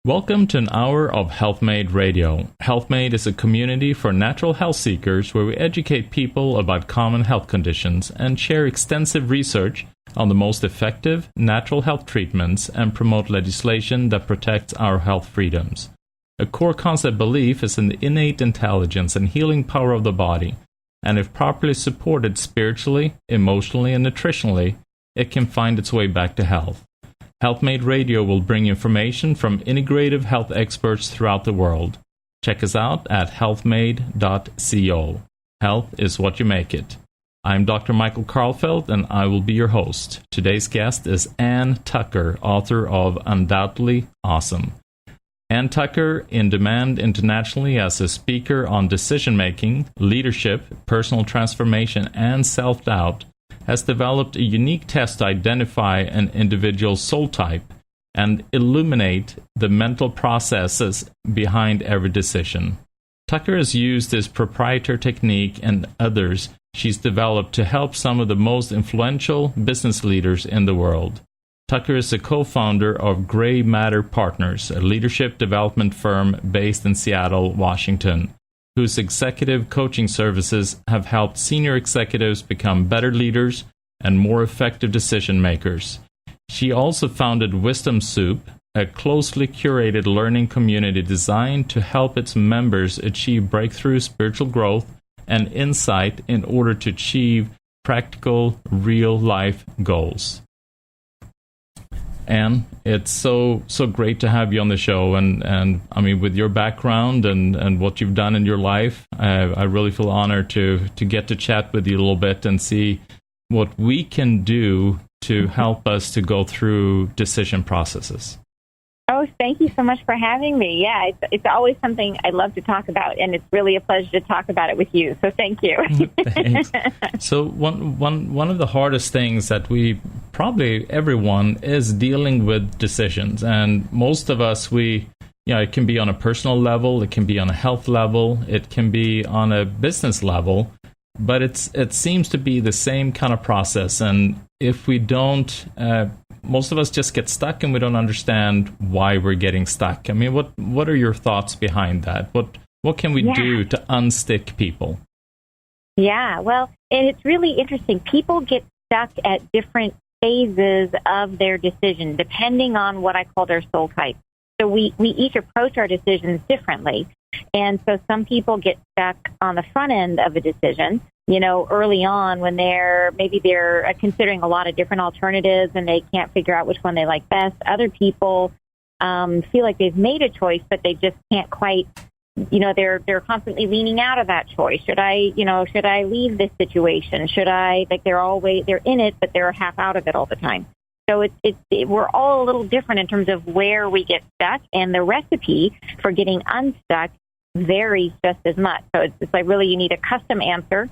Welcome to an hour of HeatlhMade Radio. HeatlhMade is a community for natural health seekers where we educate people about common health conditions and share extensive research on the most effective natural health treatments and promote legislation that protects our health freedoms. A core concept belief is in the innate intelligence and healing power of the body, and if properly supported spiritually, emotionally, and nutritionally, it can find its way back to health. HeatlhMade Radio will bring information from integrative health experts throughout the world. Check us out at healthmade.co. Health is what you make it. I'm Dr. Michael Karlfeldt, and I will be your host. Today's guest is Ann Tucker, author of Undoubtedly Awesome. Ann Tucker, in demand internationally as a speaker on decision-making, leadership, personal transformation, and self-doubt, has developed a unique test to identify an individual's soul type and illuminate the mental processes behind every decision. Tucker has used this proprietary technique and others she's developed to help some of the most influential business leaders in the world. Tucker is a co-founder of Gray Matter Partners, a leadership development firm based in Seattle, Washington, whose executive coaching services have helped senior executives become better leaders and more effective decision makers. She also founded Wisdom Soup, a closely curated learning community designed to help its members achieve breakthrough spiritual growth and insight in order to achieve practical, real-life goals. Ann, it's so great to have you on the show, and I mean, with your background and what you've done in your life, I really feel honored to get to chat with you a little bit and see what we can do to help us to go through decision processes. Oh, thank you so much for having me. Yeah, it's always something I love to talk about, and it's really a pleasure to talk about it with you. So thank you. Thanks. So one of the hardest things that probably everyone is dealing with decisions, and most of us, it can be on a personal level, it can be on a health level, it can be on a business level, but it seems to be the same kind of process. And if we don't, most of us just get stuck and we don't understand why we're getting stuck. I mean, what are your thoughts behind that? What can we do to unstick people? Yeah, well, and it's really interesting. People get stuck at different phases of their decision, depending on what I call their soul type. So we each approach our decisions differently. And so some people get stuck on the front end of a decision, early on when they're considering a lot of different alternatives and they can't figure out which one they like best. Other people feel like they've made a choice, but they just can't quite, they're constantly leaning out of that choice. Should I leave this situation? They're in it, but they're half out of it all the time. So we're all a little different in terms of where we get stuck, and the recipe for getting unstuck varies just as much. So it's like really you need a custom answer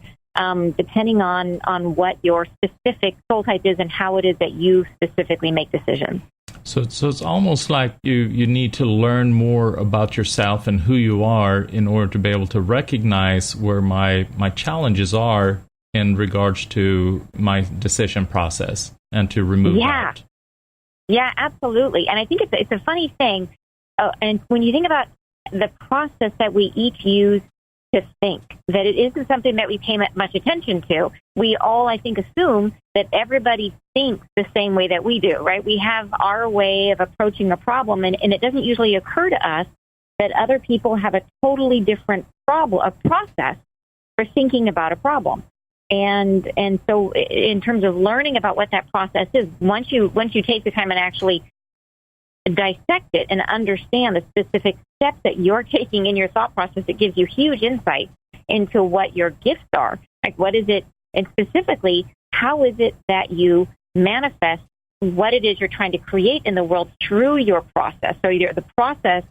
depending on what your specific soul type is and how it is that you specifically make decisions. So it's almost like you need to learn more about yourself and who you are in order to be able to recognize where my challenges are in regards to my decision process and to remove that. Yeah, absolutely. And I think it's a funny thing. And when you think about the process that we each use to think, that it isn't something that we pay much attention to. We all, I think, assume that everybody thinks the same way that we do, right? We have our way of approaching a problem, and it doesn't usually occur to us that other people have a totally different process for thinking about a problem. And so in terms of learning about what that process is, once you take the time and actually dissect it and understand the specific steps that you're taking in your thought process, it gives you huge insight into what your gifts are. Like, what is it, and specifically, how is it that you manifest what it is you're trying to create in the world through your process? So the process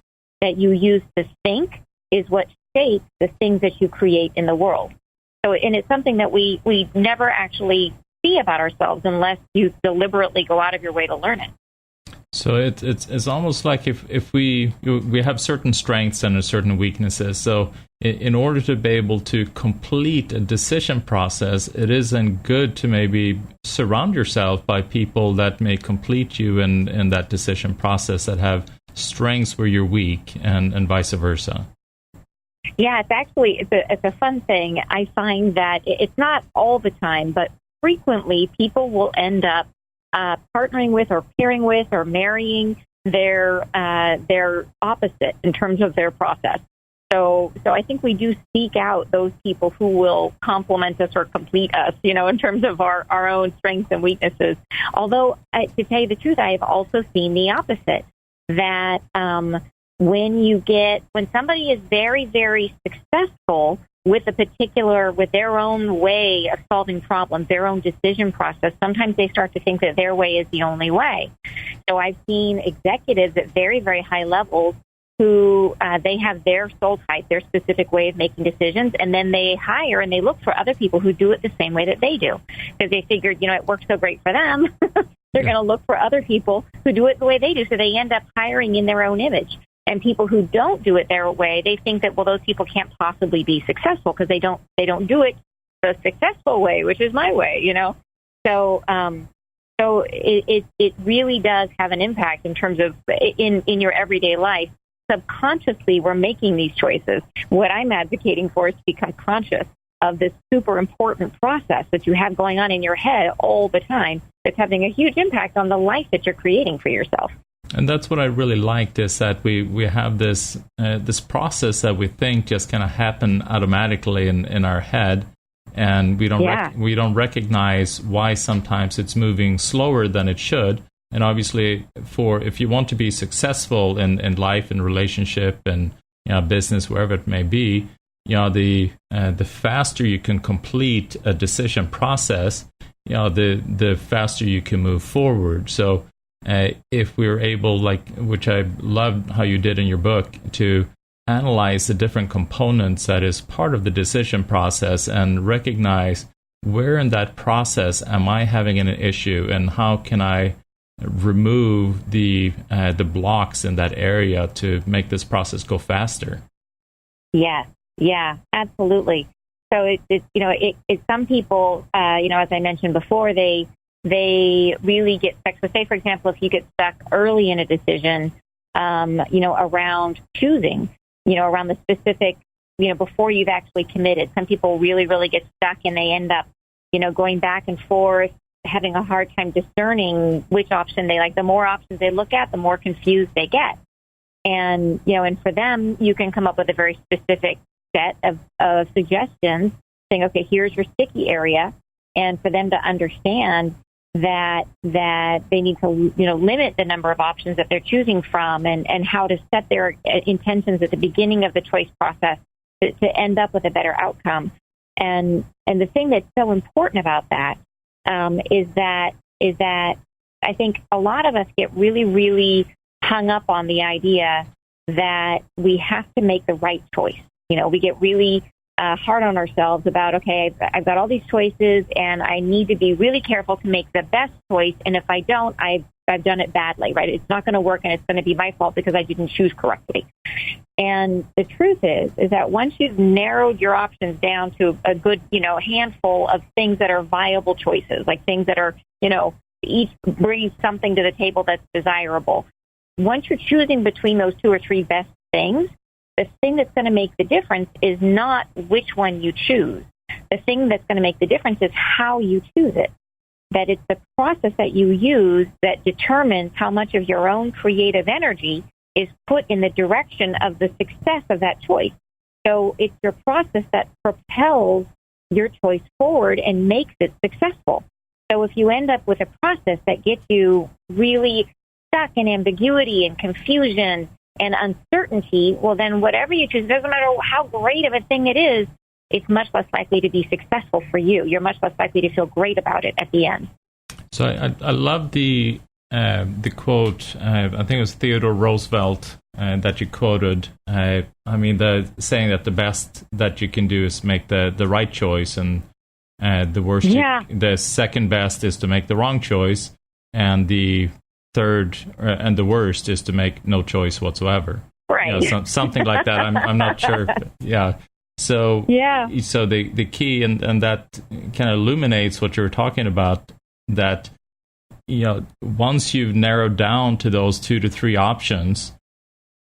that you use to think is what shapes the things that you create in the world. So, and it's something that we never actually see about ourselves unless you deliberately go out of your way to learn it. So it's almost like if we have certain strengths and certain weaknesses. So in order to be able to complete a decision process, it isn't good to maybe surround yourself by people that may complete you in that decision process, that have strengths where you're weak, and vice versa. Yeah, it's a fun thing. I find that it's not all the time, but frequently people will end up partnering with or pairing with or marrying their opposite in terms of their process. So I think we do seek out those people who will complement us or complete us, in terms of our own strengths and weaknesses. Although, to tell you the truth, I have also seen the opposite, that when somebody is very, very successful with their own way of solving problems, their own decision process, sometimes they start to think that their way is the only way. So I've seen executives at very, very high levels who they have their soul type, their specific way of making decisions, and then they hire and they look for other people who do it the same way that they do, because they figured, it works so great for them. They're going to look for other people who do it the way they do, so they end up hiring in their own image. And people who don't do it their way, they think that, well, those people can't possibly be successful because they don't do it the successful way, which is my way, So it really does have an impact in terms of in your everyday life. Subconsciously, we're making these choices. What I'm advocating for is to become conscious of this super important process that you have going on in your head all the time that's having a huge impact on the life that you're creating for yourself. And that's what I really liked, is that we have this process that we think just kind of happen automatically in our head, and we don't recognize why sometimes it's moving slower than it should. And obviously, if you want to be successful in life and relationship and business, wherever it may be, the faster you can complete a decision process, the faster you can move forward. So if we're able, which I loved how you did in your book, to analyze the different components that is part of the decision process and recognize where in that process am I having an issue, and how can I remove the blocks in that area to make this process go faster. Yes, yeah, absolutely. So it's some people, as I mentioned before, they really get stuck. So say, for example, if you get stuck early in a decision, around choosing, around the specific, before you've actually committed. Some people really, really get stuck, and they end up, going back and forth, having a hard time discerning which option they like. The more options they look at, the more confused they get. And, and for them, you can come up with a very specific set of suggestions saying, okay, here's your sticky area. And for them to understand that they need to, limit the number of options that they're choosing from, and how to set their intentions at the beginning of the choice process to end up with a better outcome. And the thing that's so important about that is that I think a lot of us get really, really hung up on the idea that we have to make the right choice. We get really hard on ourselves about, okay, I've got all these choices, and I need to be really careful to make the best choice. And if I don't, I've done it badly, right? It's not going to work, and it's going to be my fault because I didn't choose correctly. And the truth is that once you've narrowed your options down to a good, handful of things that are viable choices, like things that are, each brings something to the table that's desirable. Once you're choosing between those two or three best things, the thing that's going to make the difference is not which one you choose. The thing that's going to make the difference is how you choose it. That it's the process that you use that determines how much of your own creative energy is put in the direction of the success of that choice. So it's your process that propels your choice forward and makes it successful. So if you end up with a process that gets you really stuck in ambiguity and confusion and uncertainty, well, then whatever you choose, doesn't matter how great of a thing it is, it's much less likely to be successful for you. You're much less likely to feel great about it at the end. So I love the quote, I think it was Theodore Roosevelt that you quoted. The saying that the best that you can do is make the right choice, and the worst, the second best is to make the wrong choice, and the third and the worst is to make no choice whatsoever. Right. Something like that. I'm not sure. But yeah. So the key, and that kind of illuminates what you were talking about, that once you've narrowed down to those 2 to 3 options,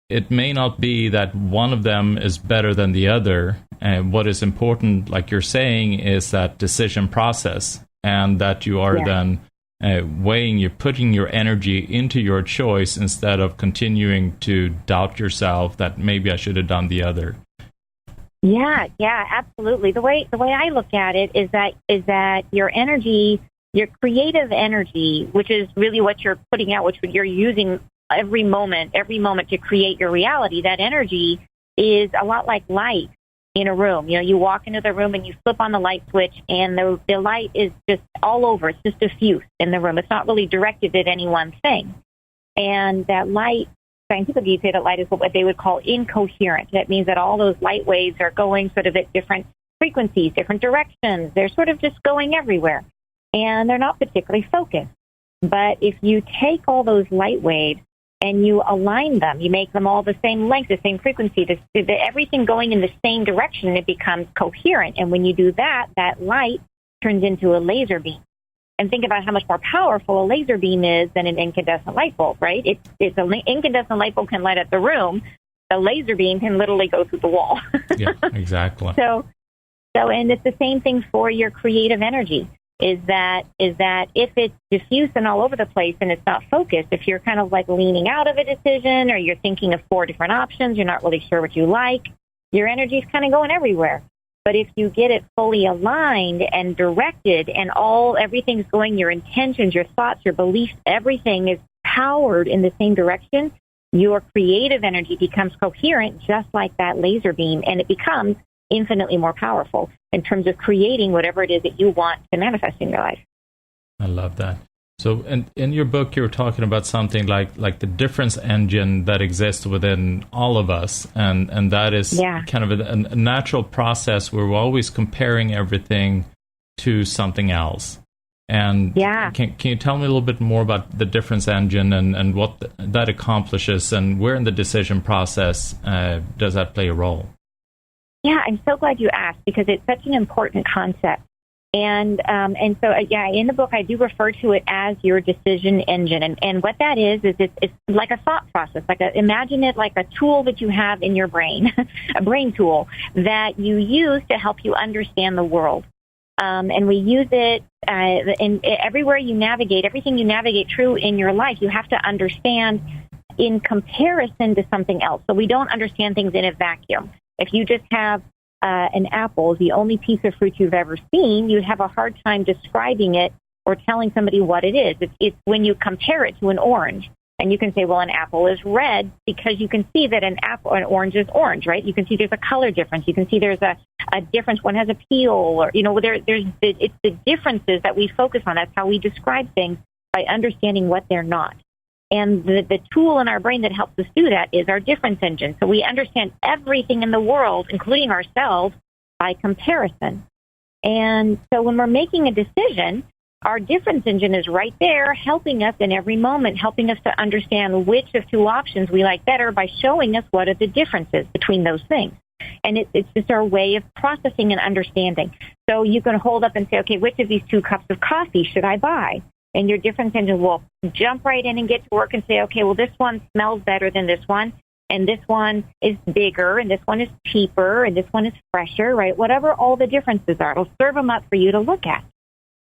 it may not be that one of them is better than the other. And what is important, like you're saying, is that decision process, and that you are then you're putting your energy into your choice instead of continuing to doubt yourself that maybe I should have done the other. Yeah, absolutely. The way I look at it is that your energy, your creative energy, which is really what you're putting out, which you're using every moment to create your reality, that energy is a lot like light in a room. You know, you walk into the room and you flip on the light switch, and the light is just all over. It's just diffuse in the room. It's not really directed at any one thing. And that light, scientifically, you say that light is what they would call incoherent. That means that all those light waves are going sort of at different frequencies, different directions. They're sort of just going everywhere, and they're not particularly focused. But if you take all those light waves and you align them, you make them all the same length, the same frequency, everything going in the same direction, it becomes coherent. And when you do that, that light turns into a laser beam. And think about how much more powerful a laser beam is than an incandescent light bulb, right? It's an incandescent light bulb can light up the room. The laser beam can literally go through the wall. Yeah, exactly. So, and it's the same thing for your creative energy. Is that if it's diffuse and all over the place and it's not focused, if you're kind of like leaning out of a decision, or you're thinking of 4 different options, you're not really sure what you like, your energy's kind of going everywhere. But if you get it fully aligned and directed, and everything's going, your intentions, your thoughts, your beliefs, everything is powered in the same direction, your creative energy becomes coherent, just like that laser beam, and it becomes infinitely more powerful in terms of creating whatever it is that you want to manifest in your life. I love that. So in your book, you were talking about something like the difference engine that exists within all of us. And that is kind of a natural process where we're always comparing everything to something else. And can you tell me a little bit more about the difference engine and what that accomplishes, and where in the decision process does that play a role? Yeah, I'm so glad you asked, because it's such an important concept. And so in the book, I do refer to it as your decision engine. And what that is it's like a thought process. Imagine it like a tool that you have in your brain, a brain tool that you use to help you understand the world. And we use it in everywhere you navigate, everything you navigate through in your life, you have to understand in comparison to something else. So we don't understand things in a vacuum. If you just have an apple, the only piece of fruit you've ever seen, you'd have a hard time describing it or telling somebody what it is. It's when you compare it to an orange, and you can say, well, an apple is red, because you can see that an orange is orange, right? You can see there's a color difference. You can see there's a difference. One has a peel, or it's the differences that we focus on. That's how we describe things, by understanding what they're not. And the tool in our brain that helps us do that is our difference engine. So we understand everything in the world, including ourselves, by comparison. And so when we're making a decision, our difference engine is right there, helping us in every moment, helping us to understand which of 2 options we like better by showing us what are the differences between those things. And it's just our way of processing and understanding. So you can hold up and say, okay, which of these 2 cups of coffee should I buy? And your difference engine will jump right in and get to work and say, okay, well, this one smells better than this one, and this one is bigger, and this one is cheaper, and this one is fresher, right? Whatever all the differences are, it'll serve them up for you to look at.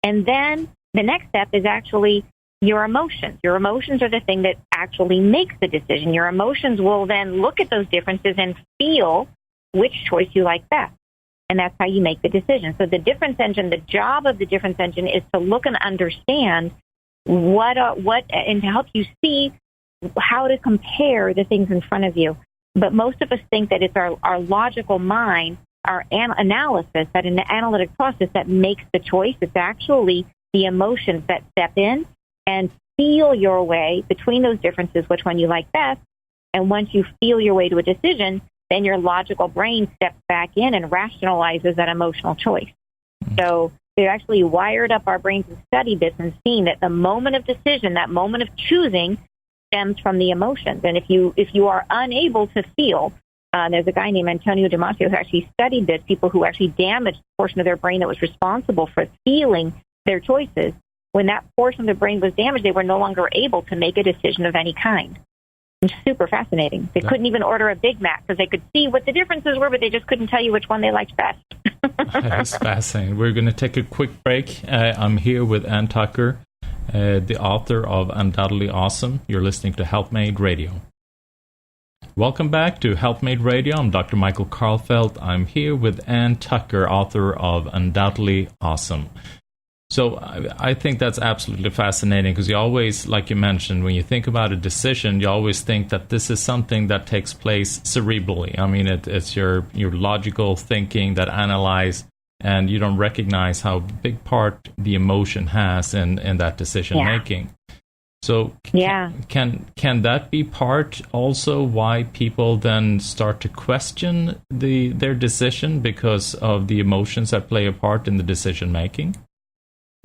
And then the next step is actually your emotions. Your emotions are the thing that actually makes the decision. Your emotions will then look at those differences and feel which choice you like best. And that's how you make the decision. So the difference engine, the job of the difference engine is to look and understand what and to help you see how to compare the things in front of you. But most of us think that it's our logical mind, our analysis, that an analytic process that makes the choice. It's actually the emotions that step in and feel your way between those differences, which one you like best. And once you feel your way to a decision, then your logical brain steps back in and rationalizes that emotional choice. So they actually wired up our brains to study this and seen that the moment of decision, that moment of choosing, stems from the emotions. And if you are unable to feel, there's a guy named Antonio Damasio who actually studied this, people who actually damaged the portion of their brain that was responsible for feeling their choices. When that portion of the brain was damaged, they were no longer able to make a decision of any kind. It's super fascinating. They couldn't even order a Big Mac because they could see what the differences were, but they just couldn't tell you which one they liked best. That's fascinating. We're going to take a quick break. I'm here with Ann Tucker, the author of Undoubtedly Awesome. You're listening to HeatlhMade Radio. Welcome back to HeatlhMade Radio. I'm Dr. Michael Karlfeldt. I'm here with Ann Tucker, author of Undoubtedly Awesome. So I think that's absolutely fascinating because you always, like you mentioned, when you think about a decision, you always think that this is something that takes place cerebrally. I mean, it's your logical thinking that analyze, and you don't recognize how big part the emotion has in that decision making. So can that be part also why people then start to question their decision because of the emotions that play a part in the decision making?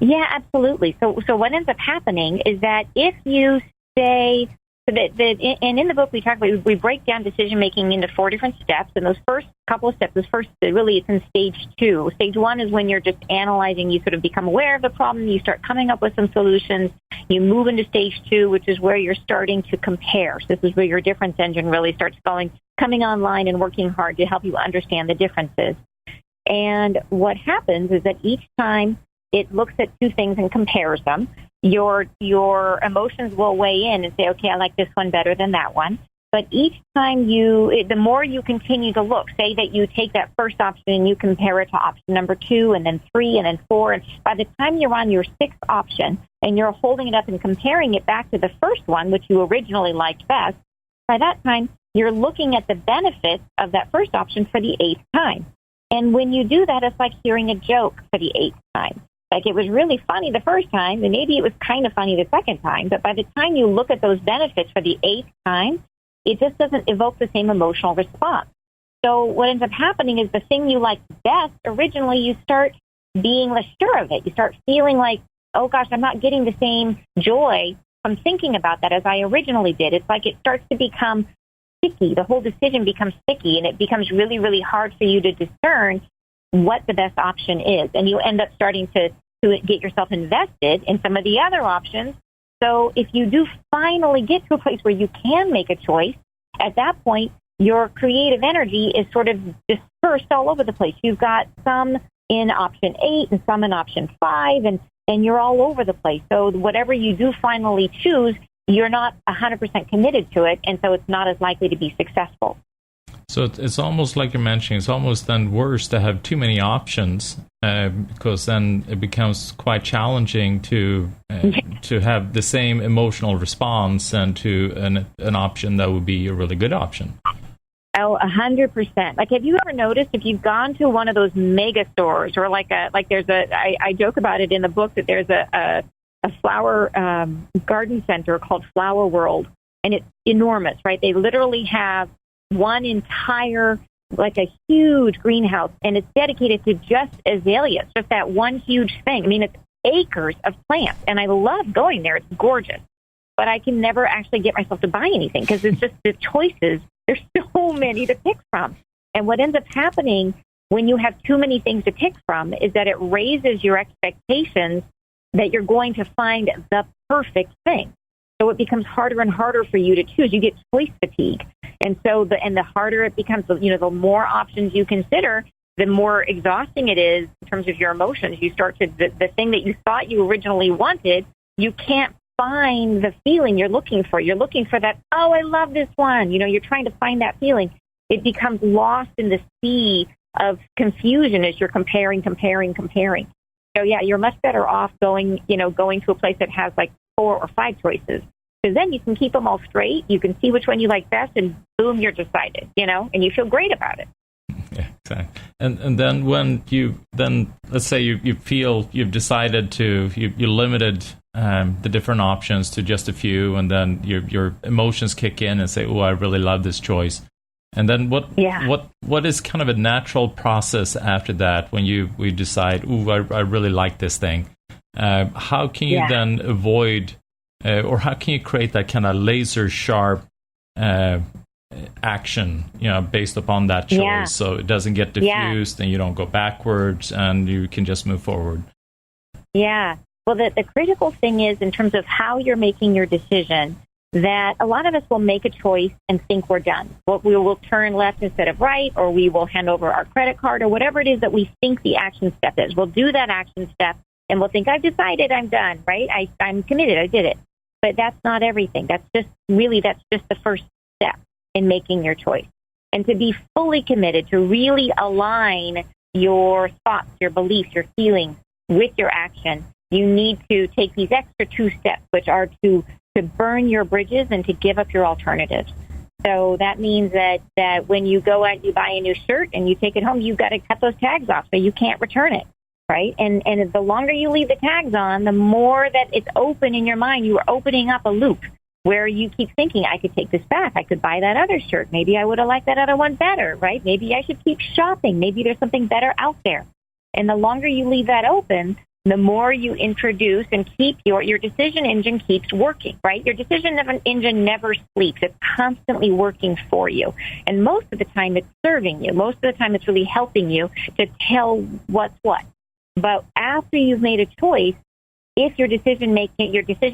Yeah, absolutely. So what ends up happening is that if you say, and in the book we talk about, we break down decision making into 4 different steps, and those first couple of steps, it's in stage 2. Stage 1 is when you're just analyzing, you sort of become aware of the problem, you start coming up with some solutions, you move into stage 2, which is where you're starting to compare. So this is where your difference engine really starts coming online and working hard to help you understand the differences. And what happens is that each time it looks at 2 things and compares them. Your emotions will weigh in and say, okay, I like this one better than that one. But each time the more you continue to look, say that you take that first option and you compare it to option number 2 and then 3 and then 4. And by the time you're on your 6th option and you're holding it up and comparing it back to the first one, which you originally liked best, by that time you're looking at the benefits of that first option for the 8th time. And when you do that, it's like hearing a joke for the 8th time. Like it was really funny the first time, and maybe it was kind of funny the second time, but by the time you look at those benefits for the 8th time, it just doesn't evoke the same emotional response. So what ends up happening is the thing you liked best, originally you start being less sure of it. You start feeling like, oh gosh, I'm not getting the same joy from thinking about that as I originally did. It's like it starts to become sticky. The whole decision becomes sticky, and it becomes really, really hard for you to discern what the best option is. And you end up starting to get yourself invested in some of the other options. So if you do finally get to a place where you can make a choice, at that point, your creative energy is sort of dispersed all over the place. You've got some in option 8 and some in option 5, and you're all over the place. So whatever you do finally choose, you're not 100% committed to it, and so it's not as likely to be successful. So it's almost like you're mentioning, it's almost then worse to have too many options because then it becomes quite challenging to have the same emotional response and to an option that would be a really good option. Oh, 100%. Like, have you ever noticed if you've gone to one of those mega stores or I joke about it in the book that there's a flower garden center called Flower World, and it's enormous, right? They literally have one entire, like a huge greenhouse, and it's dedicated to just azaleas, just that one huge thing. I mean, it's acres of plants, and I love going there. It's gorgeous. But I can never actually get myself to buy anything because it's just the choices. There's so many to pick from. And what ends up happening when you have too many things to pick from is that it raises your expectations that you're going to find the perfect thing. So it becomes harder and harder for you to choose. You get choice fatigue. And so the harder it becomes, the more options you consider, the more exhausting it is in terms of your emotions. You start to, the thing that you thought you originally wanted, you can't find the feeling you're looking for. You're looking for that, oh, I love this one. You're trying to find that feeling. It becomes lost in the sea of confusion as you're comparing. So yeah, you're much better off going to a place that has like 4 or 5 choices. Because then you can keep them all straight. You can see which one you like best, and boom, you're decided, and you feel great about it. Yeah, exactly. And then when let's say you feel you've decided you limited the different options to just a few, and then your emotions kick in and say, oh, I really love this choice. And then what is kind of a natural process after that when we decide, oh, I really like this thing? How can you then avoid or how can you create that kind of laser sharp action, based upon that choice, so it doesn't get diffused and you don't go backwards and you can just move forward? Yeah. Well, the critical thing is in terms of how you're making your decision, that a lot of us will make a choice and think we're done. We will turn left instead of right, or we will hand over our credit card, or whatever it is that we think the action step is. We'll do that action step, and we'll think, I've decided, I'm done, right? I'm committed, I did it. But that's not everything. That's just the first step in making your choice. And to be fully committed, to really align your thoughts, your beliefs, your feelings with your action, you need to take these extra 2 steps, which are to burn your bridges and to give up your alternatives. So that means that when you go out, you buy a new shirt and you take it home, you've got to cut those tags off so you can't return it, right? And the longer you leave the tags on, the more that it's open in your mind. You are opening up a loop where you keep thinking, I could take this back. I could buy that other shirt. Maybe I would have liked that other one better, right? Maybe I should keep shopping. Maybe there's something better out there. And the longer you leave that open, the more you introduce and keep your decision engine keeps working, right? Your decision engine never sleeps. It's constantly working for you. And most of the time it's serving you. Most of the time it's really helping you to tell what's what. But after you've made a choice, if your decision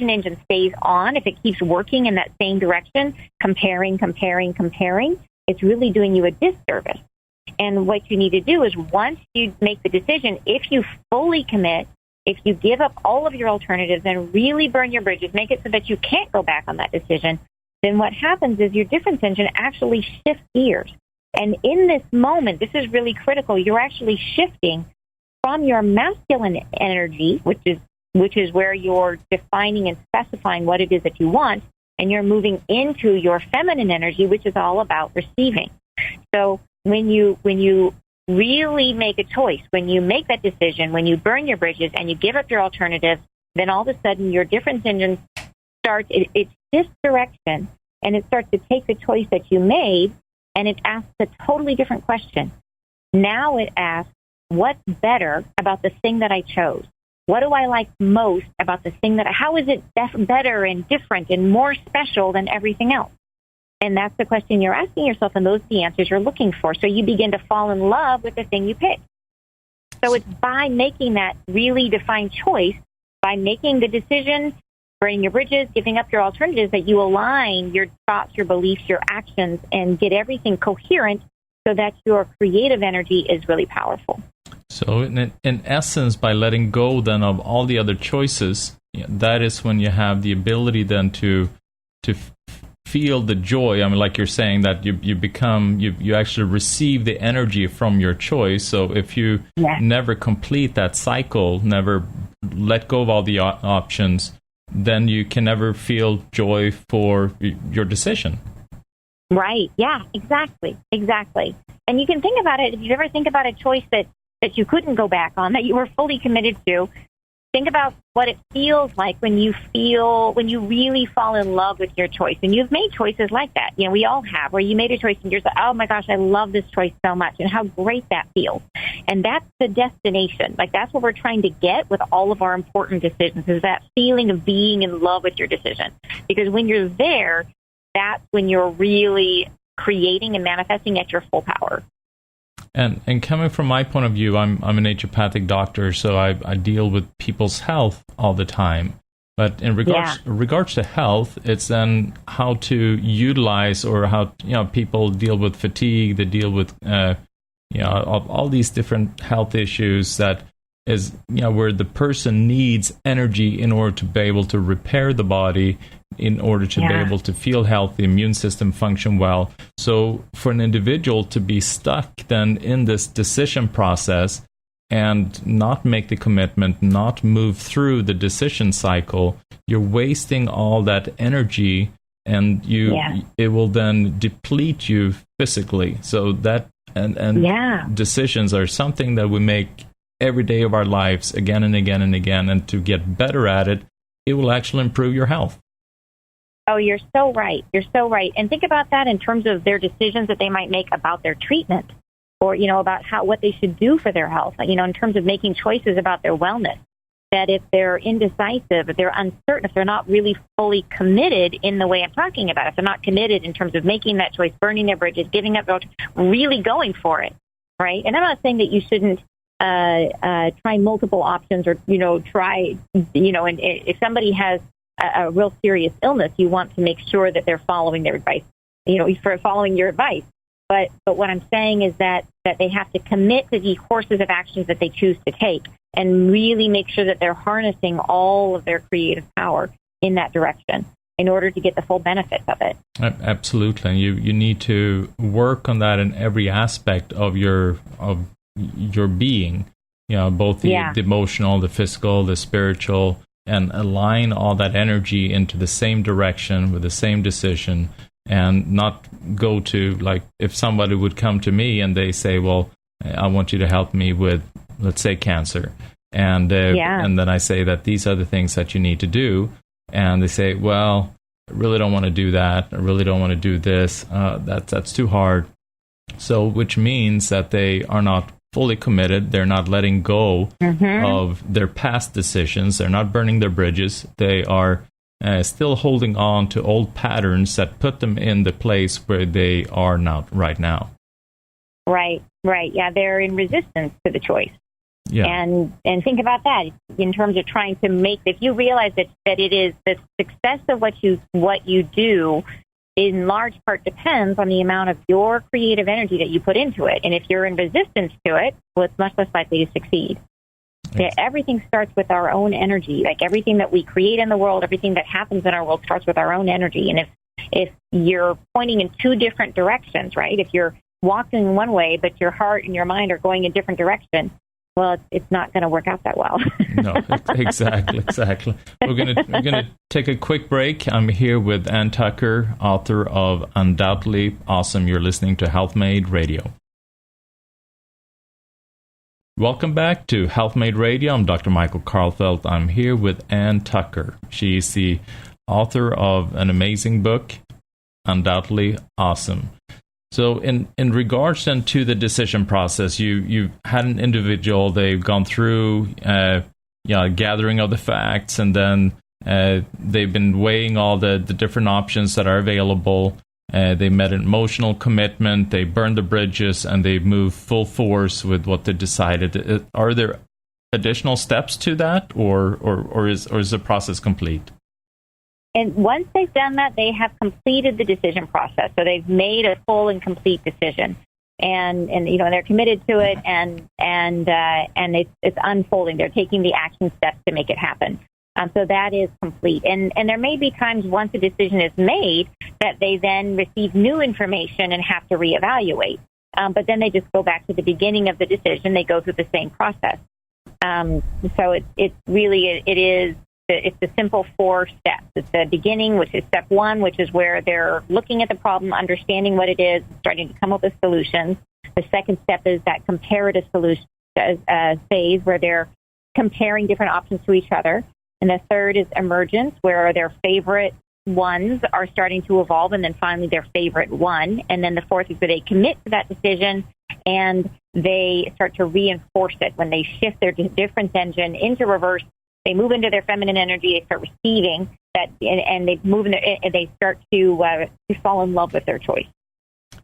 engine stays on, if it keeps working in that same direction, comparing, it's really doing you a disservice. And what you need to do is once you make the decision, if you fully commit, if you give up all of your alternatives and really burn your bridges, make it so that you can't go back on that decision, then what happens is your difference engine actually shifts gears. And in this moment, this is really critical, you're actually shifting from your masculine energy, which is where you're defining and specifying what it is that you want, and you're moving into your feminine energy, which is all about receiving. So when you really make a choice, when you make that decision, when you burn your bridges and you give up your alternatives, then all of a sudden your difference engine starts, it shifts direction, and it starts to take the choice that you made, and it asks a totally different question. Now it asks, what's better about the thing that I chose? What do I like most about the thing how is it better and different and more special than everything else? And that's the question you're asking yourself, and those are the answers you're looking for. So you begin to fall in love with the thing you picked. So it's by making that really defined choice, by making the decision, burning your bridges, giving up your alternatives, that you align your thoughts, your beliefs, your actions, and get everything coherent so that your creative energy is really powerful. So in essence, by letting go then of all the other choices, that is when you have the ability then to feel the joy. I mean, like you're saying, that you actually receive the energy from your choice. So if you never complete that cycle, never let go of all the options, then you can never feel joy for your decision. Right. Yeah, exactly. And you can think about it, if you ever think about a choice that you couldn't go back on, that you were fully committed to, think about what it feels like when you really fall in love with your choice. And you've made choices like that. You know, we all have, where you made a choice and you're like, oh my gosh, I love this choice so much, and how great that feels. And that's the destination. Like, that's what we're trying to get with all of our important decisions, is that feeling of being in love with your decision. Because when you're there, that's when you're really creating and manifesting at your full power. And coming from my point of view, I'm a naturopathic doctor, so I deal with people's health all the time. But in regards to health, it's then how to utilize, or how people deal with fatigue, they deal with all these different health issues that is where the person needs energy in order to be able to repair the body, in order to be able to feel healthy, immune system function well. So for an individual to be stuck then in this decision process and not make the commitment, not move through the decision cycle, you're wasting all that energy, and it will then deplete you physically. So that and decisions are something that we make every day of our lives, again and again and again, and to get better at it, it will actually improve your health. Oh, you're so right. And think about that in terms of their decisions that they might make about their treatment, or, about what they should do for their health, in terms of making choices about their wellness. That if they're indecisive, if they're uncertain, if they're not really fully committed in the way I'm talking about, if they're not committed in terms of making that choice, burning their bridges, giving up, really going for it, right? And I'm not saying that you shouldn't try multiple options, or, try, and if somebody has a real serious illness, you want to make sure that they're following their advice, for following your advice. But what I'm saying is that they have to commit to the courses of actions that they choose to take and really make sure that they're harnessing all of their creative power in that direction in order to get the full benefits of it. Absolutely. You need to work on that in every aspect of your being, both the emotional, the physical, the spiritual, and align all that energy into the same direction with the same decision, and not go to, like, if somebody would come to me and they say, well, I want you to help me with, let's say, cancer. And then I say that these are the things that you need to do. And they say, well, I really don't want to do that. I really don't want to do this. That's too hard. So, which means that they are not fully committed. They're not letting go of their past decisions. They're not burning their bridges. They are still holding on to old patterns that put them in the place where they are now, right now. Right. Yeah, they're in resistance to the choice. Yeah. And think about that in terms of trying to make, if you realize that it is the success of what you do in large part depends on the amount of your creative energy that you put into it. And if you're in resistance to it, well, it's much less likely to succeed. Yeah, everything starts with our own energy. Like everything that we create in the world, everything that happens in our world starts with our own energy. And if you're pointing in two different directions, right? If you're walking one way, but your heart and your mind are going in different directions, well, it's not going to work out that well. No, exactly. We're gonna take a quick break. I'm here with Ann Tucker, author of Undoubtedly Awesome. You're listening to HeatlhMade Radio. Welcome back to HeatlhMade Radio. I'm Dr. Michael Karlfeldt. I'm here with Ann Tucker. She's the author of an amazing book, Undoubtedly Awesome. So in regards then to the decision process, you had an individual, they've gone through gathering of the facts, and then they've been weighing all the different options that are available. They met an emotional commitment, they burned the bridges, and they moved full force with what they decided. Are there additional steps to that, or is the process complete? And once they've done that, they have completed the decision process. So they've made a full and complete decision, and they're committed to it, and it's unfolding. They're taking the action steps to make it happen. So that is complete. And there may be times once a decision is made that they then receive new information and have to reevaluate. But then they just go back to the beginning of the decision. They go through the same process. So it's the simple 4 steps. It's the beginning, which is step 1, which is where they're looking at the problem, understanding what it is, starting to come up with solutions. The second step is that comparative solution phase, where they're comparing different options to each other. And the third is emergence, where their favorite ones are starting to evolve, and then finally their favorite one. And then the fourth is where they commit to that decision and they start to reinforce it. When they shift their difference engine into reverse, they move into their feminine energy, they start receiving that, and they move in and they start to fall in love with their choice.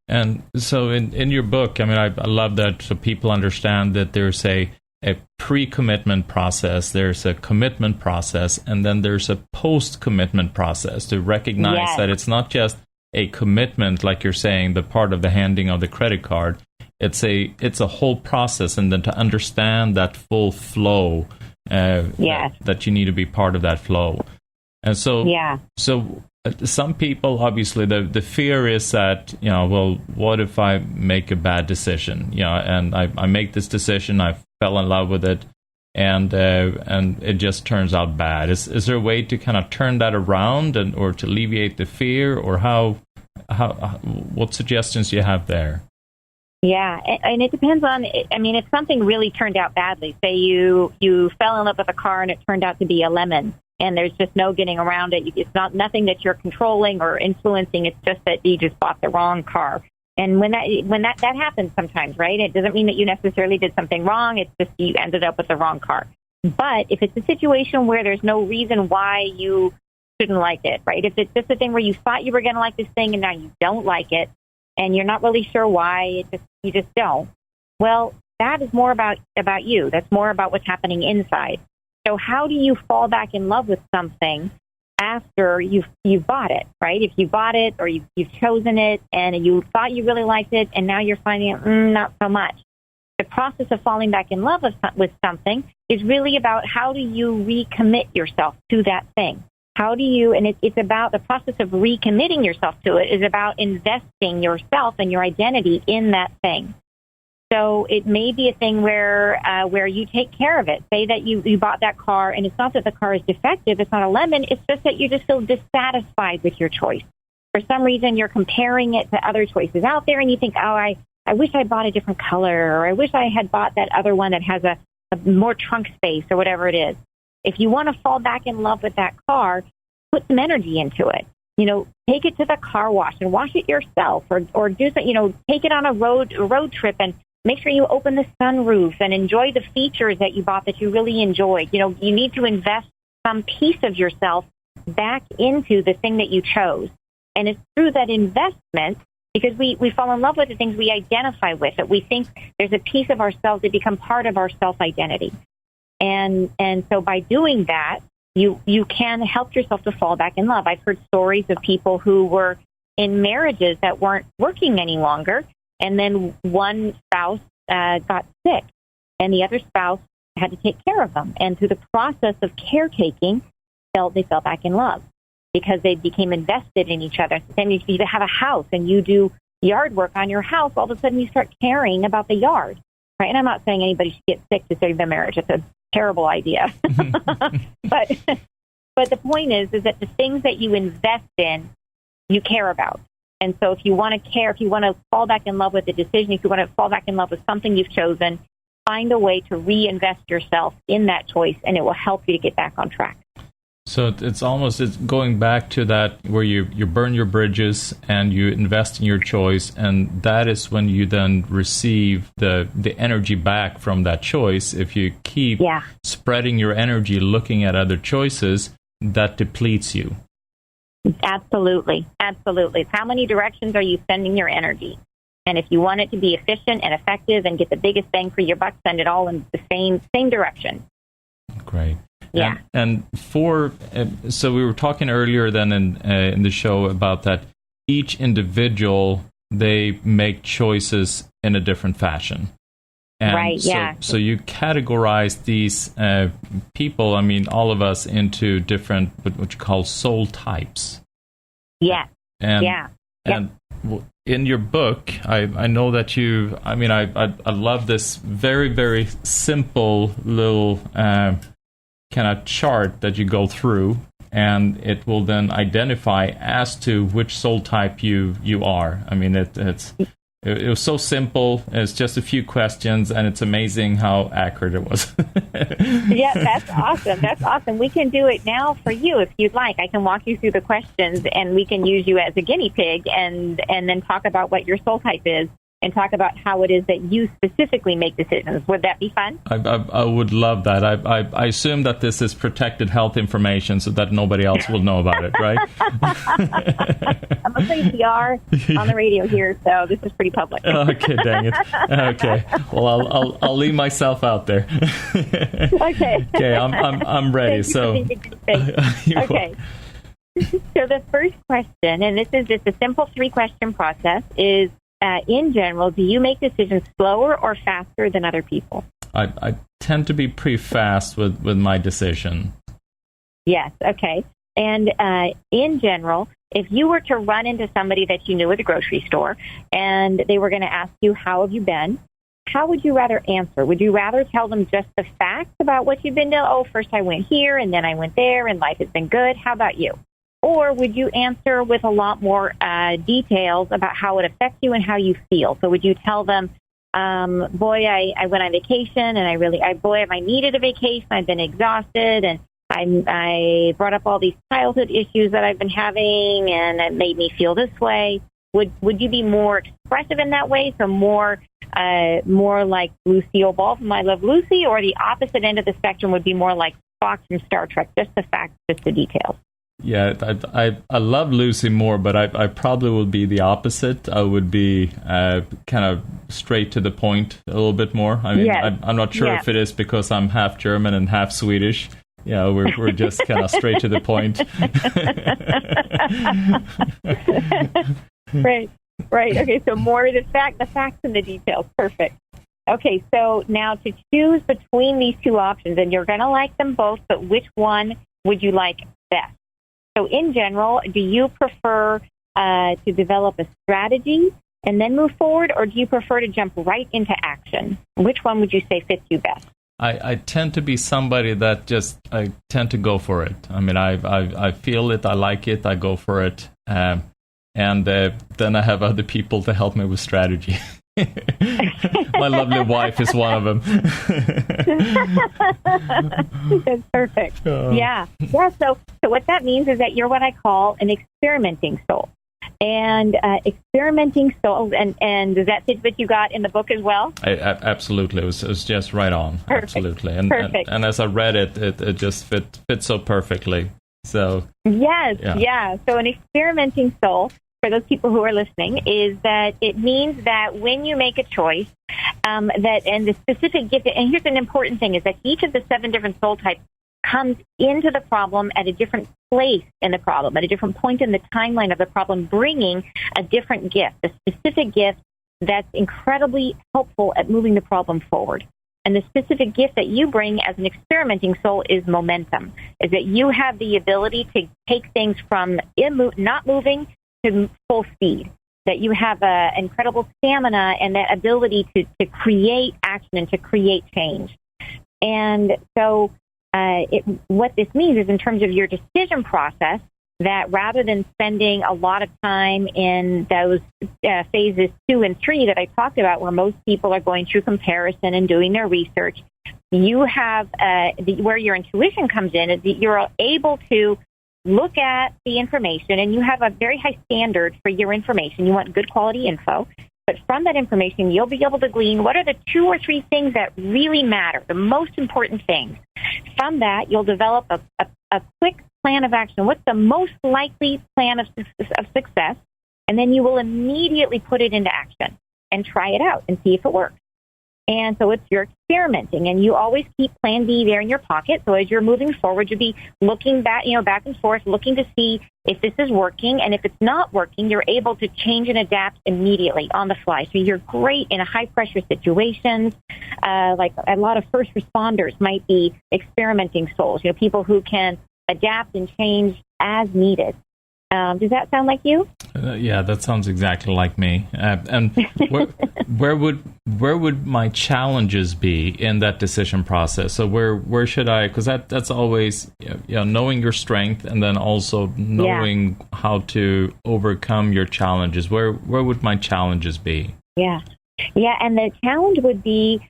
And so in your book, I mean, I love that, so people understand that there's a pre-commitment process, there's a commitment process, and then there's a post-commitment process to recognize that it's not just a commitment, like you're saying, the part of the handing of the credit card. It's a whole process, and then to understand that full flow, that you need to be part of that flow. And so, some people, obviously, the fear is that, well, what if I make a bad decision? And I make this decision, I fell in love with it, and it just turns out bad. Is there a way to kind of turn that around, or to alleviate the fear, or how what suggestions do you have there? Yeah, and it depends on, I mean, if something really turned out badly, say you fell in love with a car and it turned out to be a lemon, and there's just no getting around it. It's nothing that you're controlling or influencing. It's just that you just bought the wrong car. And when that happens sometimes, right? It doesn't mean that you necessarily did something wrong. It's just you ended up with the wrong car. But if it's a situation where there's no reason why you shouldn't like it, right? If it's just a thing where you thought you were going to like this thing and now you don't like it, and you're not really sure why, you just don't, well, that is more about you. That's more about what's happening inside. So how do you fall back in love with something after you've bought it, right? If you bought it or you've chosen it and you thought you really liked it and now you're finding not so much. The process of falling back in love with something is really about how do you recommit yourself to that thing? How do you, and it's about the process of recommitting yourself to it is about investing yourself and your identity in that thing. So it may be a thing where you take care of it. Say that you bought that car, and it's not that the car is defective. It's not a lemon. It's just that you just feel dissatisfied with your choice. For some reason, you're comparing it to other choices out there, and you think, I wish I bought a different color, or I wish I had bought that other one that has a more trunk space, or whatever it is. If you want to fall back in love with that car, put some energy into it. Take it to the car wash and wash it yourself, or do some, take it on a road trip and make sure you open the sunroof and enjoy the features that you bought that you really enjoyed. You need to invest some piece of yourself back into the thing that you chose. And it's through that investment, because we fall in love with the things we identify with, that we think there's a piece of ourselves that become part of our self-identity. And so by doing that, you can help yourself to fall back in love. I've heard stories of people who were in marriages that weren't working any longer, and then one spouse got sick, and the other spouse had to take care of them. And through the process of caretaking, they fell back in love because they became invested in each other. Then if you have a house and you do yard work on your house, all of a sudden you start caring about the yard, right? And I'm not saying anybody should get sick to save their marriage. It's a terrible idea. But the point is that the things that you invest in, you care about. And so if you want to fall back in love with a decision, if you want to fall back in love with something you've chosen, find a way to reinvest yourself in that choice, and it will help you to get back on track. So it's going back to that where you burn your bridges and you invest in your choice, and that is when you then receive the energy back from that choice. If you keep spreading your energy looking at other choices, that depletes you. Absolutely. It's how many directions are you sending your energy? And if you want it to be efficient and effective and get the biggest bang for your buck, send it all in the same direction. Great. Yeah. And so we were talking earlier then in the show about that each individual, they make choices in a different fashion. And right, yeah. So you categorize these people, all of us, into different, what you call soul types. Yeah. And in your book, I know that I love this very, very simple little kind of chart that you go through, and it will then identify as to which soul type you are. It was so simple. It's just a few questions, and it's amazing how accurate it was. Yeah, that's awesome. We can do it now for you if you'd like. I can walk you through the questions, and we can use you as a guinea pig and then talk about what your soul type is and talk about how it is that you specifically make decisions. Would that be fun? I would love that. I assume that this is protected health information so that nobody else will know about it, right? I'm afraid we are on the radio here, so this is pretty public. Okay, dang it. Okay, well, I'll leave myself out there. Okay. Okay, I'm ready. So, okay. So the first question, and this is just a simple 3-question process, is in general, do you make decisions slower or faster than other people? I tend to be pretty fast with my decision. Yes, okay. And in general, if you were to run into somebody that you knew at the grocery store and they were going to ask you, how have you been? How would you rather answer? Would you rather tell them just the facts about what you've been doing? Oh, first I went here and then I went there and life has been good. How about you? Or would you answer with a lot more details about how it affects you and how you feel? So would you tell them, boy, I went on vacation and I needed a vacation. I've been exhausted and I brought up all these childhood issues that I've been having and it made me feel this way. Would you be more expressive in that way? So more like Lucille Ball from I Love Lucy, or the opposite end of the spectrum would be more like Spock from Star Trek, just the facts, just the details? Yeah, I love Lucy more, but I probably would be the opposite. I would be kind of straight to the point a little bit more. Yes. I'm not sure if it is because I'm half German and half Swedish, Yeah, we're just kind of straight to the point. Right. Okay, so more of the facts and the details. Perfect. Okay, so now to choose between these two options, and you're going to like them both, but which one would you like best? So in general, do you prefer to develop a strategy and then move forward, or do you prefer to jump right into action? Which one would you say fits you best? I tend to be somebody that I tend to go for it. I mean, I feel it, I like it, I go for it, and then I have other people to help me with strategy. My lovely wife is one of them. That's perfect. Yeah. So what that means is that you're what I call an experimenting soul. And experimenting soul, and does that fit what you got in the book as well? Absolutely. It was just right on. Perfect. Absolutely. And, Perfect. And as I read it, it just fits so perfectly. So yes, yeah. So an experimenting soul, for those people who are listening, is that it means that when you make a choice, and the specific gift, and here's an important thing, is that each of the 7 different soul types comes into the problem at a different place in the problem, at a different point in the timeline of the problem, bringing a different gift, a specific gift that's incredibly helpful at moving the problem forward. And the specific gift that you bring as an experimenting soul is momentum, is that you have the ability to take things from not moving to full speed, that you have an incredible stamina and that ability to create action and to create change. And so what this means is, in terms of your decision process, that rather than spending a lot of time in those phases 2 and 3 that I talked about, where most people are going through comparison and doing their research, you have where your intuition comes in is that you're able to look at the information, and you have a very high standard for your information. You want good quality info. But from that information, you'll be able to glean what are the 2 or 3 things that really matter, the most important things. From that, you'll develop a quick plan of action. What's the most likely plan of success? And then you will immediately put it into action and try it out and see if it works. And so you're experimenting, and you always keep plan B there in your pocket. So as you're moving forward, you'll be looking back and forth, looking to see if this is working. And if it's not working, you're able to change and adapt immediately on the fly. So you're great in high-pressure situations. Like a lot of first responders might be experimenting souls, people who can adapt and change as needed. Does that sound like you? Yeah, that sounds exactly like me. And where would my challenges be in that decision process? So where should I? Because that's always knowing your strength, and then also knowing how to overcome your challenges. Where would my challenges be? Yeah, and the challenge would be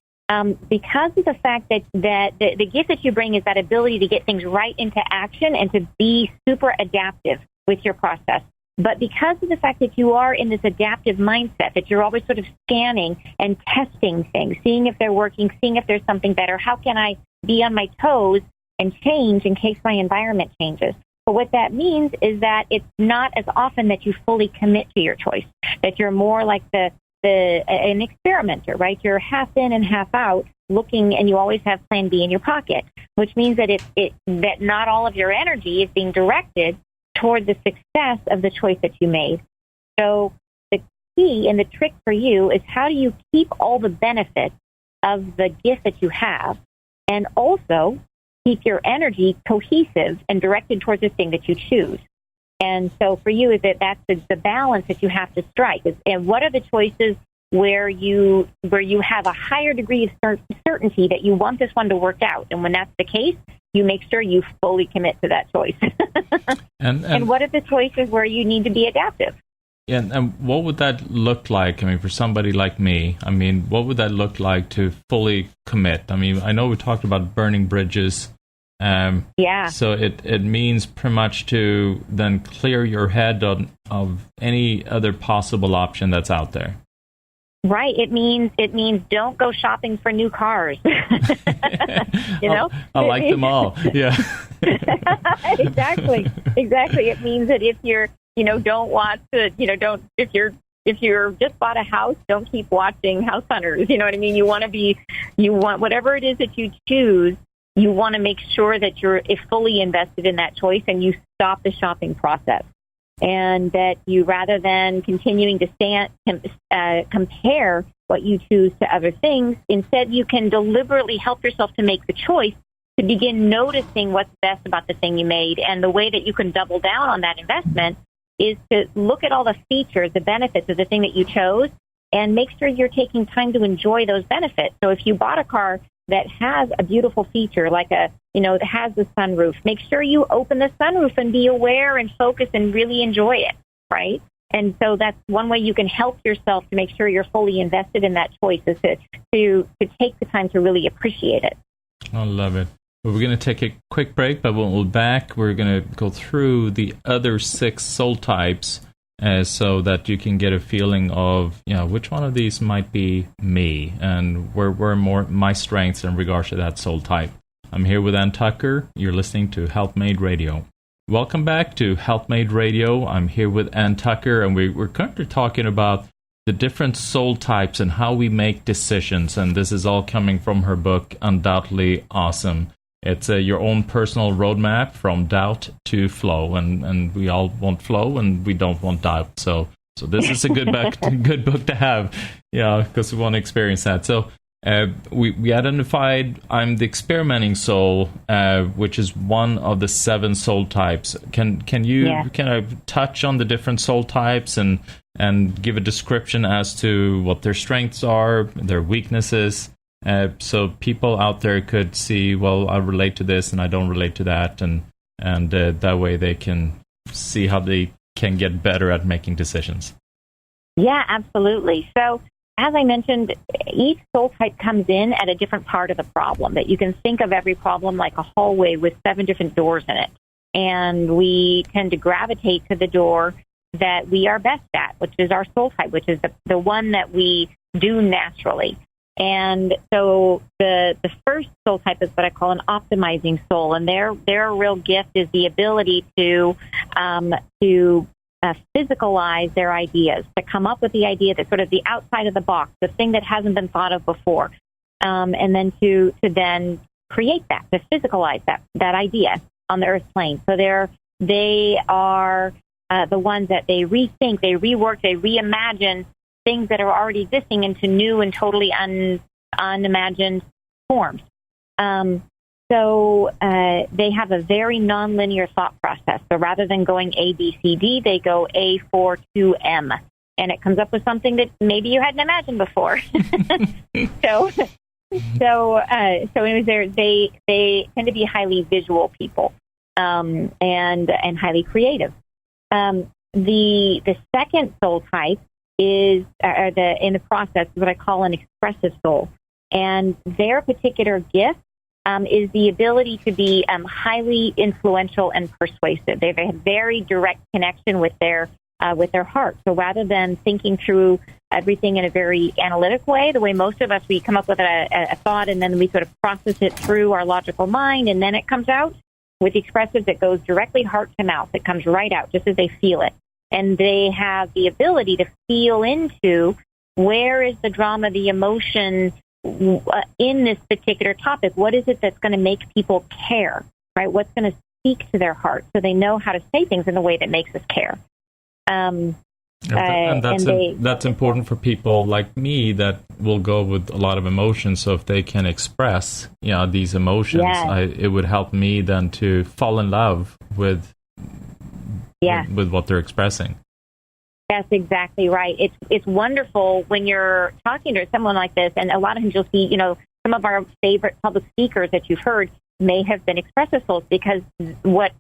because of the fact that the gift that you bring is that ability to get things right into action and to be super adaptive with your process. But because of the fact that you are in this adaptive mindset, that you're always sort of scanning and testing things, seeing if they're working, seeing if there's something better, how can I be on my toes and change in case my environment changes? But what that means is that it's not as often that you fully commit to your choice, that you're more like an experimenter, right? You're half in and half out looking, and you always have plan B in your pocket, which means that that not all of your energy is being directed toward the success of the choice that you made. So the key and the trick for you is, how do you keep all the benefits of the gift that you have, and also keep your energy cohesive and directed towards the thing that you choose? And so for you, that's the balance that you have to strike. And what are the choices where you have a higher degree of certainty that you want this one to work out? And when that's the case, you make sure you fully commit to that choice. And what are the choices where you need to be adaptive? Yeah, and what would that look like? I mean, for somebody like me, what would that look like to fully commit? I mean, I know we talked about burning bridges. So it means pretty much to then clear your head of any other possible option that's out there. Right. It means don't go shopping for new cars. I like them all. Yeah. Exactly. It means that if you're, don't watch if you're just bought a house, don't keep watching House Hunters. You know what I mean? You want whatever it is that you choose you want to make sure that you're fully invested in that choice and you stop the shopping process. And that you, rather than continuing to compare what you choose to other things, instead you can deliberately help yourself to make the choice to begin noticing what's best about the thing you made. And the way that you can double down on that investment is to look at all the features, the benefits of the thing that you chose, and make sure you're taking time to enjoy those benefits. So if you bought a car that has a beautiful feature, like that has the sunroof, make sure you open the sunroof and be aware and focus and really enjoy it, right? And so that's one way you can help yourself to make sure you're fully invested in that choice, is to take the time to really appreciate it. I love it. Well, we're going to take a quick break, but when we're back, we're going to go through the other 6 soul types so that you can get a feeling of, which one of these might be me and where more my strengths in regards to that soul type. I'm here with Ann Tucker. You're listening to HeatlhMade Radio. Welcome back to HeatlhMade Radio. I'm here with Ann Tucker, and we're currently talking about the different soul types and how we make decisions. And this is all coming from her book, Undoubtedly Awesome. It's your own personal roadmap from doubt to flow, and we all want flow, and we don't want doubt. So this is a good book to have, because we want to experience that. So we identified I'm the experimenting soul, which is one of the 7 soul types. Can you kind of touch on the different soul types and give a description as to what their strengths are, their weaknesses? So people out there could see, well, I relate to this and I don't relate to that, and that way they can see how they can get better at making decisions. Yeah, absolutely. So as I mentioned, each soul type comes in at a different part of the problem. That you can think of every problem like a hallway with 7 different doors in it. And we tend to gravitate to the door that we are best at, which is our soul type, which is the one that we do naturally. And so the first soul type is what I call an optimizing soul, and their real gift is the ability to physicalize their ideas, to come up with the idea that's sort of the outside of the box, the thing that hasn't been thought of before, and then to then create that, to physicalize that idea on the earth plane. So they are the ones that they rethink, they rework, they reimagine things that are already existing into new and totally unimagined forms. So they have a very nonlinear thought process. So rather than going A, B, C, D, they go A, 4, 2, M. And it comes up with something that maybe you hadn't imagined before. So anyways, they tend to be highly visual people, and highly creative. The second soul type is in the process what I call an expressive soul, and their particular gift is the ability to be highly influential and persuasive. They have a very direct connection with their heart. So rather than thinking through everything in a very analytic way, the way most of us, we come up with a thought and then we sort of process it through our logical mind and then it comes out. With the expressives, it goes directly heart to mouth. It comes right out just as they feel it. And they have the ability to feel into where is the drama, the emotion in this particular topic. What is it that's going to make people care, right? What's going to speak to their heart so they know how to say things in a way that makes us care. And that's important for people like me that will go with a lot of emotions. So if they can express, these emotions, it would help me then to fall in love with what they're expressing. That's exactly right. It's wonderful when you're talking to someone like this, and a lot of times you'll see, some of our favorite public speakers that you've heard may have been expressive souls, because what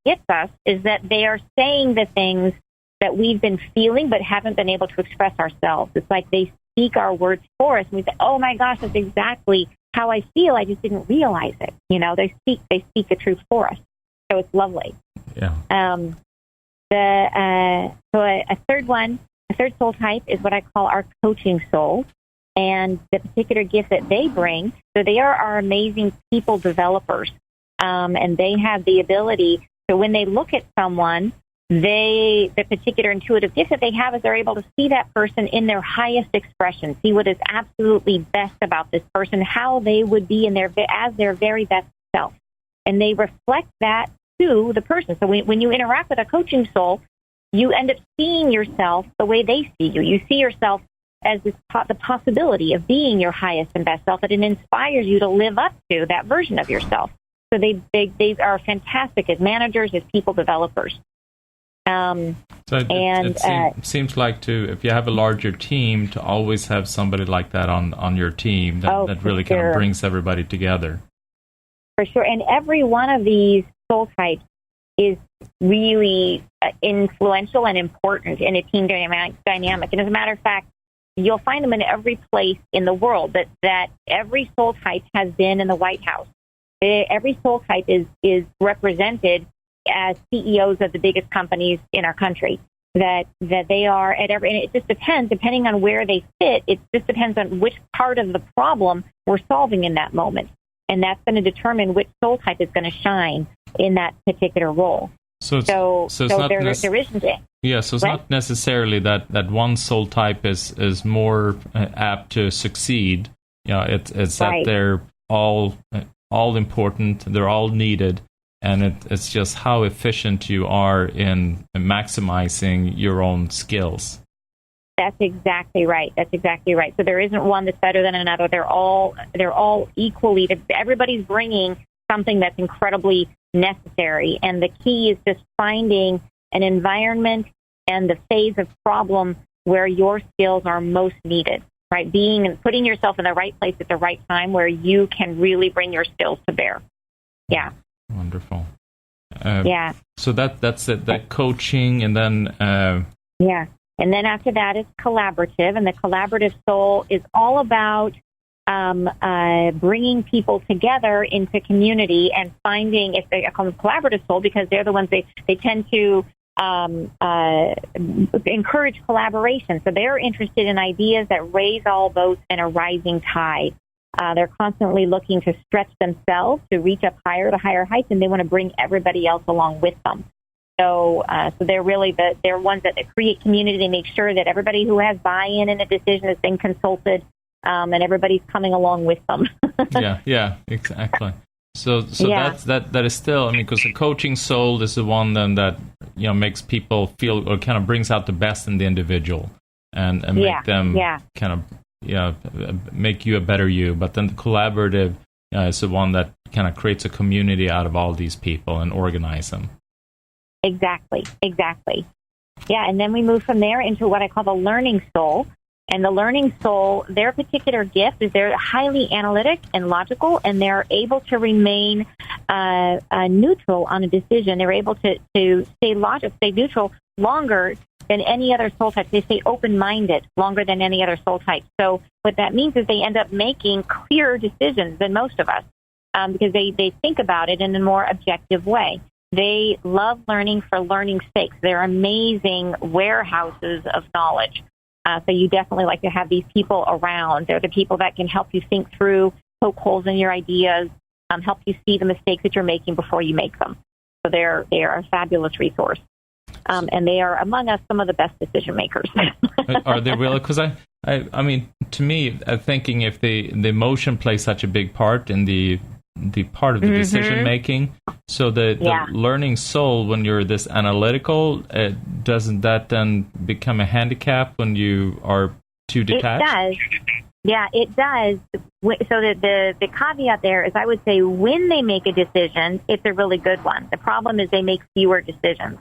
gets us is that they are saying the things that we've been feeling but haven't been able to express ourselves. It's like they speak our words for us, and we say, "Oh my gosh, that's exactly how I feel. I just didn't realize it." They speak the truth for us. So it's lovely. Yeah. A third soul type is what I call our coaching soul, and the particular gift that they bring. So they are our amazing people developers, and they have the ability. So when they look at someone, the particular intuitive gift that they have is they're able to see that person in their highest expression, see what is absolutely best about this person, how they would be as their very best self. And they reflect that to the person. So when you interact with a coaching soul, you end up seeing yourself the way they see you. You see yourself as the possibility of being your highest and best self, and it inspires you to live up to that version of yourself. So they are fantastic as managers, as people developers. It seems like if you have a larger team, to always have somebody like that on your team that really kind of brings everybody together. For sure. And every one of these soul types is really influential and important in a team dynamic. And as a matter of fact, you'll find them in every place in the world that every soul type has been in the White House. Every soul type is represented as CEOs of the biggest companies in our country. That they are at every, and it just depends, depending on where they fit, it just depends on which part of the problem we're solving in that moment. And that's going to determine which soul type is going to shine in that particular role. So there isn't it. Yeah, so it's not necessarily that one soul type is more apt to succeed. It's that they're all important, they're all needed, and it's just how efficient you are in maximizing your own skills. That's exactly right. So there isn't one that's better than another. They're all equally. Everybody's bringing something that's incredibly necessary, and the key is just finding an environment and the phase of problem where your skills are most needed. Right, putting yourself in the right place at the right time where you can really bring your skills to bear. Yeah. Wonderful. So that's it. That coaching, and then and then after that is collaborative, and the collaborative soul is all about bringing people together into community and finding, if they call them collaborative soul, because they're the ones they tend to encourage collaboration. So they're interested in ideas that raise all boats in a rising tide. They're constantly looking to stretch themselves to reach up higher to higher heights, and they want to bring everybody else along with them. So they're really they're ones that create community. They make sure that everybody who has buy-in in a decision has been consulted, and everybody's coming along with them. Yeah, exactly. So that is still, because the coaching soul is the one then that makes people feel, or kind of brings out the best in the individual and make them kind of make you a better you. But then the collaborative is the one that kind of creates a community out of all these people and organize them. Exactly. Yeah, and then we move from there into what I call the learning soul. And the learning soul, their particular gift is they're highly analytic and logical, and they're able to remain neutral on a decision. They're able to stay neutral longer than any other soul type. They stay open-minded longer than any other soul type. So what that means is they end up making clearer decisions than most of us because they think about it in a more objective way. They love learning for learning's sake. They're amazing warehouses of knowledge. So you definitely like to have these people around. They're the people that can help you think through, poke holes in your ideas, help you see the mistakes that you're making before you make them. So they are a fabulous resource. And they are, among us, some of the best decision makers. Are they really? Because I mean, to me, thinking if the emotion plays such a big part in the part of the decision making, so the learning soul, when you're this analytical, doesn't that then become a handicap when you are too detached? It does. Yeah, it does. So the caveat there is, I would say, when they make a decision, it's a really good one. The problem is they make fewer decisions.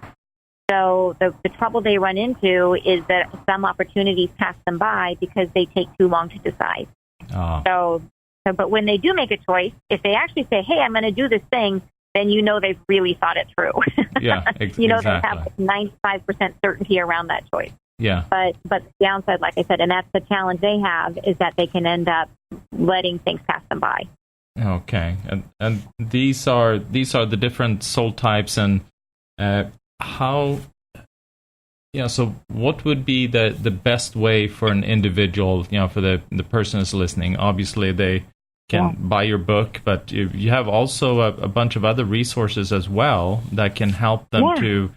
So the trouble they run into is that some opportunities pass them by because they take too long to decide. But when they do make a choice, if they actually say, hey, I'm going to do this thing, then you know they've really thought it through. Yeah, you know, they have 95% certainty around that choice. Yeah. But the downside, like I said, and that's the challenge they have, is that they can end up letting things pass them by. Okay. And these are the different soul types, and how... Yeah, so what would be the best way for an individual, for the person who's listening? Obviously, they can buy your book, but you have also a bunch of other resources as well that can help them to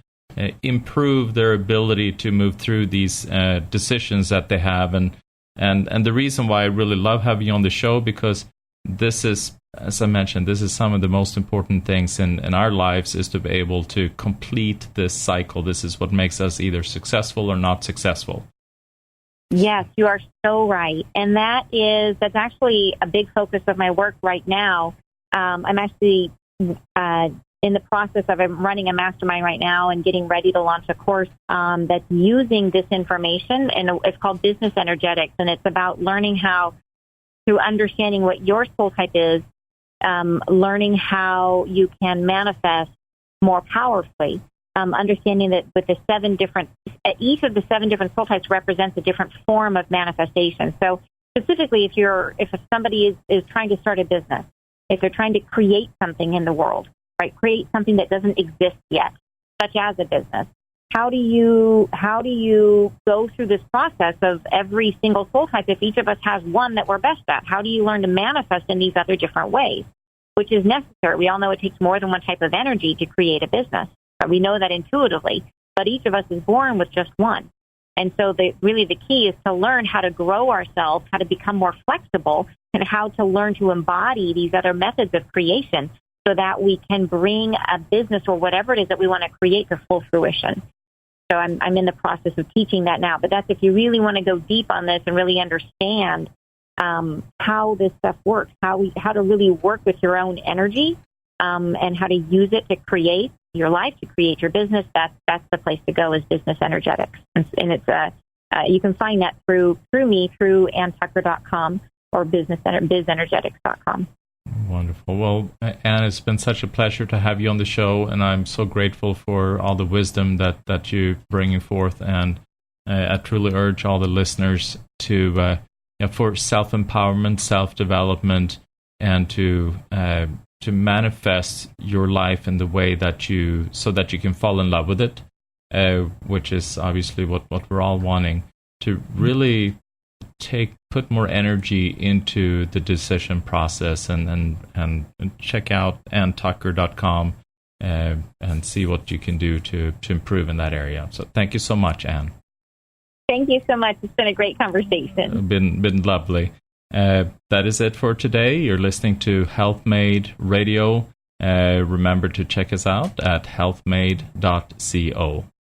improve their ability to move through these decisions that they have. And the reason why I really love having you on the show, because this is, as I mentioned, this is some of the most important things in our lives, is to be able to complete this cycle. This is what makes us either successful or not successful. Yes, you are so right. And that's actually a big focus of my work right now. I'm actually in the process of running a mastermind right now and getting ready to launch a course that's using this information, and it's called Business Energetics, and it's about learning how, through understanding what your soul type is, learning how you can manifest more powerfully, understanding that with each of the 7 different soul types represents a different form of manifestation. So specifically, if somebody is trying to start a business, if they're trying to create something in the world, right? Create something that doesn't exist yet, such as a business. How do you go through this process of every single soul type if each of us has one that we're best at? How do you learn to manifest in these other different ways, which is necessary? We all know it takes more than one type of energy to create a business. We know that intuitively, but each of us is born with just one. And so the key is to learn how to grow ourselves, how to become more flexible, and how to learn to embody these other methods of creation so that we can bring a business or whatever it is that we want to create to full fruition. So I'm in the process of teaching that now. But that's if you really want to go deep on this and really understand how this stuff works, how to really work with your own energy and how to use it to create your life, to create your business. That's the place to go, is Business Energetics. And it's you can find that through me, through AnnTucker.com or bizenergetics.com. Wonderful. Well, Anne, it's been such a pleasure to have you on the show, and I'm so grateful for all the wisdom that you're bringing forth. And I truly urge all the listeners to for self-empowerment, self-development, and to manifest your life in the way so that you can fall in love with it, which is obviously what we're all wanting, to really put more energy into the decision process, and check out AnnTucker.com and see what you can do to improve in that area. So thank you so much, Anne. Thank you so much. It's been a great conversation. Been lovely. That is it for today. You're listening to HeatlhMade Radio. Remember to check us out at healthmade.co.